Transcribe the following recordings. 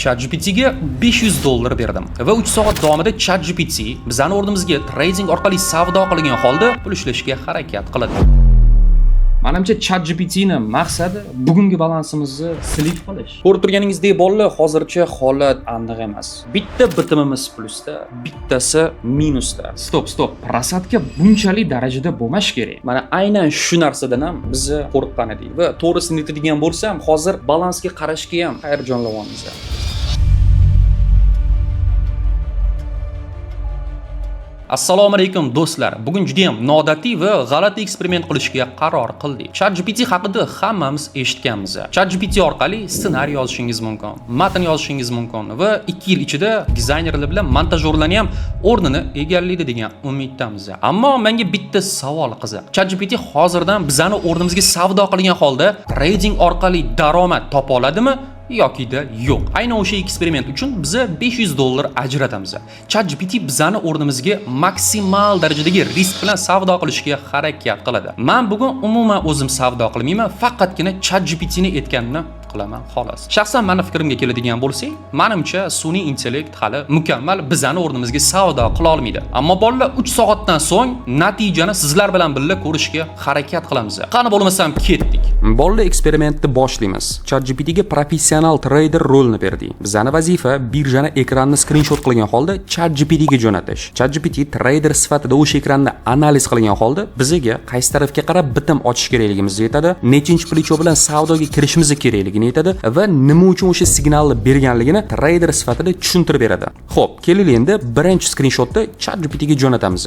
ChatGPT'ga $500 berdim va 3 soat davomida ChatGPT bizning o'rnimizga trading orqali savdo qilgan holda pul ishlashga harakat qiladi. Menimcha ChatGPT'ning maqsadi bugungi balansimizni silib qilish. Ko'rib turganingizdek bolalar, hozircha holat aniq emas. Bitta bitimimiz plusda, bittasi minusda. Stop. Prasatga bunchalik darajada bo'lmash kerak. Mana aynan shu narsadan ham biz qo'rqqan edik va to'g'risini aytadigan bo'lsam, hozir balansga qarashga ham hayajonlanyapmiz. Assalomu alaykum do'stlar. Bugun juda ham noodatiy va g'alati eksperiment qilishga qaror qildik. ChatGPT haqida hammamiz eshitganmiz. ChatGPT orqali ssenariy yozishingiz mumkin, matn yozishingiz mumkin va 2 yil ichida dizaynerlar bilan montajyorlarni ham o'rnini egallaydi degan umiddamiz. Ammo menga bitta savol qiziq. ChatGPT hozirdan bizani o'rnimizga savdo qilgan holda trading orqali daromad topa oladimi? Yoki-da yo'q. Aynan o'sha eksperiment uchun biz $500 ajratamiz. ChatGPT bizani o'rnimizga maksimal darajadagi risk bilan savdo qilishga harakat qiladi. Men bugun umuman o'zim savdo qilmayman, faqatgina ChatGPT'ni aytganini qilaman xolos. Shaxsan meni fikrimga keladigan bo'lsak, menimcha sun'iy intellekt hali mukammal bizani o'rnimizga savdo qila olmaydi. Ammo bolalar 3 soatdan so'ng natijani sizlar bilan birga ko'rishga harakat qilamiz. Qani bo'lmasam ketdik. Bolalar eksperimentni boshlaymiz. ChatGPT'ga professional trader rolini berdik. Bizning vazifa birjani ekranni skrinshot qilgan holda ChatGPT'ga jo'natish. ChatGPT trader sifatida o'sha ekranni analiz qilgan holda bizga qaysi tarafga qarab bitim ochish kerakligimizni aytadi, nechinchi plicho bilan savdoga kirishimiz kerakligini aytadi va nima uchun o'sha signalni berganligini trader sifatida tushuntirib beradi. Xo'p, keling endi birinchi skrinshotni ChatGPT'ga jo'natamiz.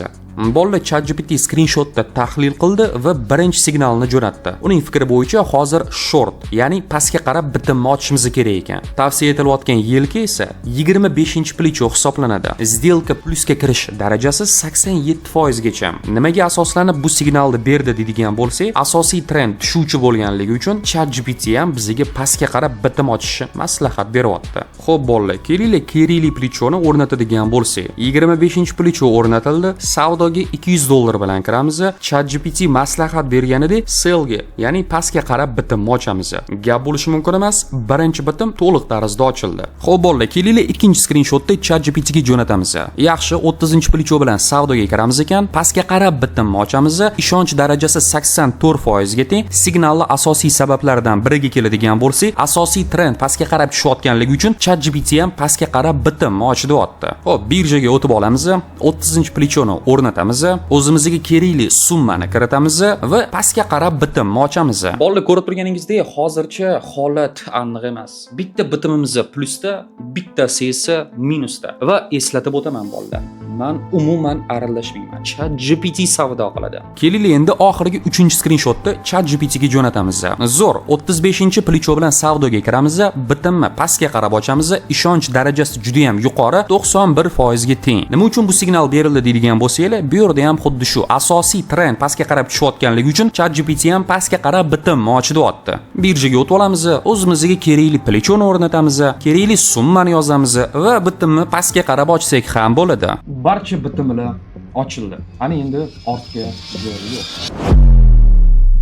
Bolalar ChatGPT skrinshotni tahlil qildi va birinchi signalni jo'natdi. Uning fikri bo'yicha hozir short, ya'ni pastga qarab bitimni ochishimiz kerak ekan. Tavsiya etilayotgan yilki esa 25-plicho hisoblanadi. Сделка plusga kirish darajasi 87% gacha. Nimaga asoslanib bu signalni berdi deydigan bo'lsak, asosiy trend tushuvchi bo'lganligi uchun ChatGPT ham bizga pastga qarab bitim ochishni maslahat beryapti. Xo'p bolalar, kelinglar kerili plichoni o'rnatadigan bo'lsak, 25-plicho o'rnatildi. Savdoga $200 bilan kiramiz. ChatGPT maslahat berganidek sellga, ya'ni pastga qarab bitim ochamiz. Gap bo'lishi mumkin emas, birinchi bitim to'liq tarzda ochildi. Xo'p bolalar, kelinglar ikkinchi skrinshotni ChatGPT'ga jo'natamiz. Yaxshi, 30-plicho bilan savdoga kiramiz ekan, pastga qarab bitimni ochamiz. Ishonch darajasi 84% ga teng. Signalning asosiy sabablaridan biriga keladigan bo'lsak, asosiy trend pastga qarab tushayotganligi uchun ChatGPT ham pastga qarab bitimni ochdi o'tdi. Xo'p, birjaga o'tib olamiz. 30-plichoni o'rnatamiz. O'zimizga kerakli summani kiritamiz va pastga qarab bitimni ochamiz. Bolalar, ko'rib turganingizdek, hozircha holat aniq emas. Bitta bitimimiz plusda, bittasi esa minusda. Va eslatib o'taman bolalar, men umuman aralashmayman. ChatGPT savdo qiladi. Keling endi oxirgi 3-skrinshotni ChatGPT'ga jo'natamiz. Zo'r, 35-plicho bilan savdoga kiramiz. Bitimni pastga qarab ochamiz. Ishonch darajasi juda ham yuqori, 91% ga teng. Nima uchun bu signal berildi deydigan bo'lsanglar, bu yerda ham xuddi shu asosiy trend pastga qarab tushayotganligi uchun ChatGPT ham pastga qarab bitimni ochdi o'tdi. Birjaga o'tib olamiz. O'zimizga kerakli plichoni o'rnatamiz, kerakli summani yozamiz va bitimni pastga qarab ochsak ham bo'ladi. Barcha bitimlar ochildi. Ana endi ortga yo'l yo'q.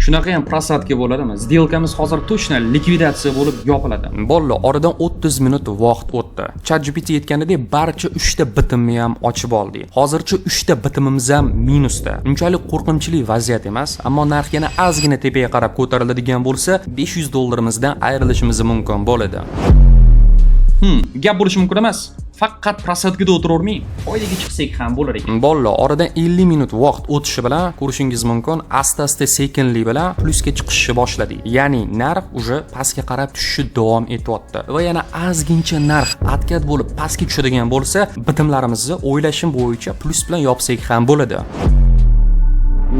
Shunaqa ham prasatga bo'ladimi? Сделкamiz hozir точно likvidatsiya bo'lib yopiladi. Bolalar, oradan 30 minut vaqt o'tdi. ChatGPT aytganidek barcha 3 ta bitimni ham ochib oldik. Hozircha 3 ta bitimimiz ham minusda. Unchalik qo'rqinchli vaziyat emas, ammo narx yana ozgina tepaga qarab ko'tariladigan bo'lsa, $500 ayrilishimiz mumkin bo'ladi. Gap bo'lishi mumkin emas. Faqat prasatgida o'tirormay, foydaga chiqsak ham bo'lar ekan. Bolalar, oradan 50 minut vaqt o'tishi bilan ko'rishingiz mumkin, asta-asta sekinlik bilan plusga chiqishni boshladi. Ya'ni narx uje pastga qarab tushishni davom etyapti. Va yana ozgincha narx atkat bo'lib pastga tushadigan bo'lsa, bitimlarimizni o'ylashim bo'yicha plus bilan yopsak ham bo'ladi.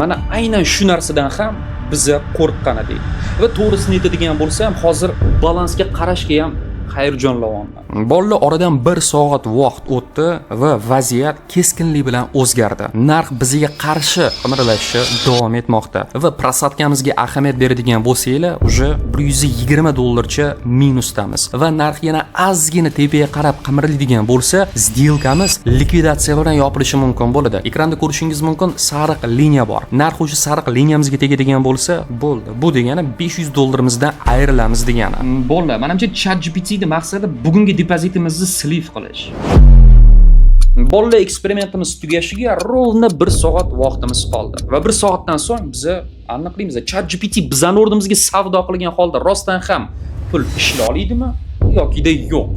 Mana aynan shu narsadan ham biz qo'rqqan edik. Va to'g'risini aytadigan bo'lsam, hozir balansga qarashga ham hayajonlanyapman. Bolalar, oradan 1 soat vaqt o'tdi va vaziyat keskinlik bilan o'zgardi. Narx bizga qarshi qimirlashni davom etmoqda va prasatkamizga ahamiyat beradigan bo'lsanglar, uje $120 cha minusdamiz va narx yana ozgina tepaga qarab qimirlaydigan bo'lsa, сделкamiz likvidatsiya bilan yopilishi mumkin bo'ladi. Ekranda ko'rishingiz mumkin, sariq liniya bor. Narx o'sha sariq liniyamizga tegadigan bo'lsa, bo'ldi. Bu degani $500 ayrilamiz degani. Bolalar, menimcha ChatGPT depoziti maqsadi bugungi depozitimizni sliv qilish. Bolalar eksperimentimiz tugashiga rovna 1 soat vaqtimiz qoldi va 1 soatdan so'ng biz aniqlaymiz, ChatGPT bizning o'rnimizga savdo qilgan holda rostdan ham pul ishlay oladimi yoki-da yo'q.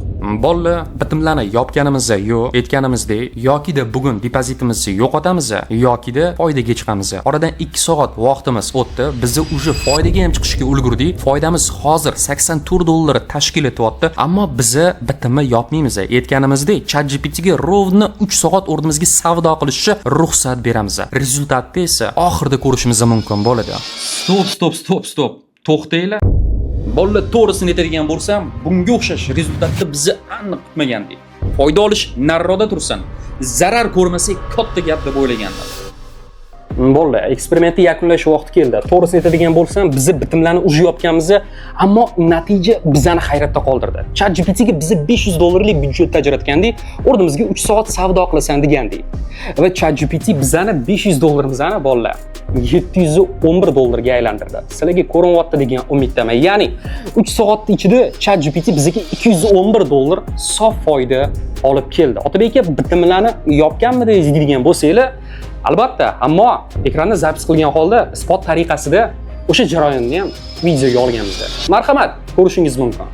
Bolalar bitimlarni yopganimizda yo'q, aytganimizdek, yoki-da bugun depozitimizni yo'qotamiz yoki-da foydaga chiqamiz. Oradan 2 soat vaqtimiz o'tdi. Biz uje foydaga ham chiqishga ulgurdik. Foydamiz hozir $84 tashkil etyapti, ammo biz bitimni yopmaymiz. Aytganimizdek, ChatGPT ga rovna 3 soat o'rnimizga savdo qilishga ruxsat beramiz. Rezultatni esa oxirida ko'rishimiz mumkin bo'ladi. Stop. To'xtanglar. Bolalar to'g'risini aytadigan bo'lsam, bunga o'xshash rezultatni bizni aniq kutmagandik. Foyda olish nariroqda tursin, zarar ko'rmasak katta gap deb o'ylagandim. Bolalar, eksperimentni yakunlash vaqti keldi. To'g'risini aytadigan bo'lsam, biz bitimlarni uje yopganmiz, ammo natija bizani hayratda qoldirdi. ChatGPT ga biz $500 byudjet ajratgandik, o'rnimizga 3 soat savdo qilasan degandik. Va ChatGPT bizani $500 bolalar $711 ga aylantirdi. Sizlarga ko'rinyapti degan umiddaman. Ya'ni 3 soat ichida ChatGPT bizga $211 sof foyda olib keldi. Otabek aka, bitimlarni yopganmidingiz degan bo'lsanglar, albatta, ammo ekranni zapis qilgan holda isbot tariqasida o'sha jarayonni ham videoga olganmiz. Marhamat, ko'rishingiz mumkin.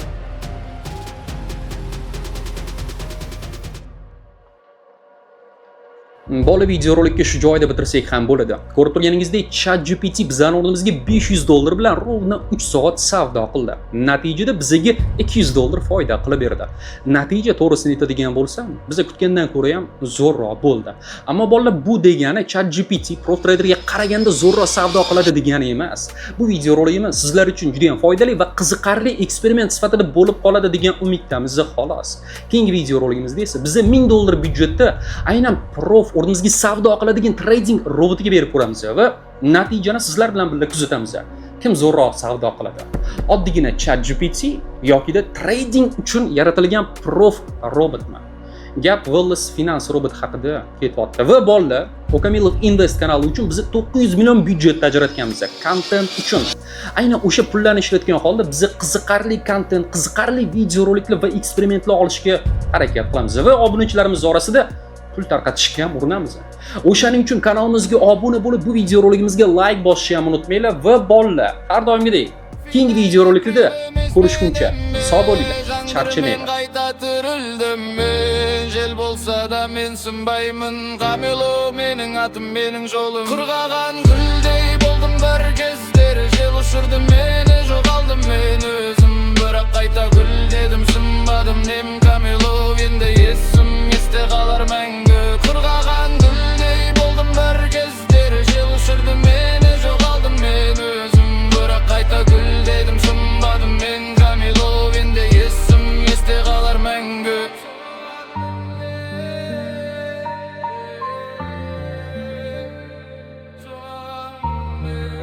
Bola videorolikka shu joyda bitirsak ham bo'ladi. Ko'rib turganingizdek, ChatGPT bizning o'rnimizga $500 bilan rovna 3 soat savdo qildi. Natijada bizga $200 foyda qilib berdi. Natija to'g'risini aytadigan bo'lsam, biz kutgandan ko'ra ham zo'rroq bo'ldi. Ammo bolalar, bu degani ChatGPT ProTraderga qaraganda zo'rroq savdo qiladi degani emas. Bu videorolikimiz sizlar uchun juda ham foydali va qiziqarli eksperiment sifatida bo'lib qoladi degan umiddamiz xolos. Keyingi videorolikimizda esa biz $1000 byudjetda aynan Prof o'rnimizga savdo qiladigan trading robotiga berib ko'ramiz va natijani sizlar bilan birga kuzatamiz. Kim zo'rroq savdo qiladi? Oddiygina ChatGPT yoki-da trading uchun yaratilgan Prof robotmi? Gap Wellness Finance robot haqida ketyapti. Va bolalar, Okamilov Invest kanali uchun biz 900 million byudjet ajratganmiz kontent uchun. Aynan o'sha pullarni ishlatgan holda biz qiziqarli kontent, qiziqarli videoroliklar va eksperimentlar olishga harakat qilamiz va obunachilarimiz orasida pul tarqatishga ham urinamiz. O'shaning uchun kanalimizga obuna bo'lib, bu videoroligimizga like bosishni ham unutmanglar va bolalar, har doimgidek keyingi videorolikda ko'rishguncha sog' bo'linglar, charchamanglar. Jel bolsa da men sinbayman, Kamilo mening atim, mening yo'lim. Qurg'agan guldey bo'ldim bir kezder, jel ushurdi meni, yo'qoldim men o'zim. Biroq qayta gul dedim, sinbadim, nem Kamilo endi esim esda qolar mangu. Qurg'agan guldey bo'ldim bir kezder, jel ushurdi meni, yo'qoldim men o'zim. Biroq qayta gul dedim, sinbadim, men Kamilo endi esim esda qolar mangu. Yeah.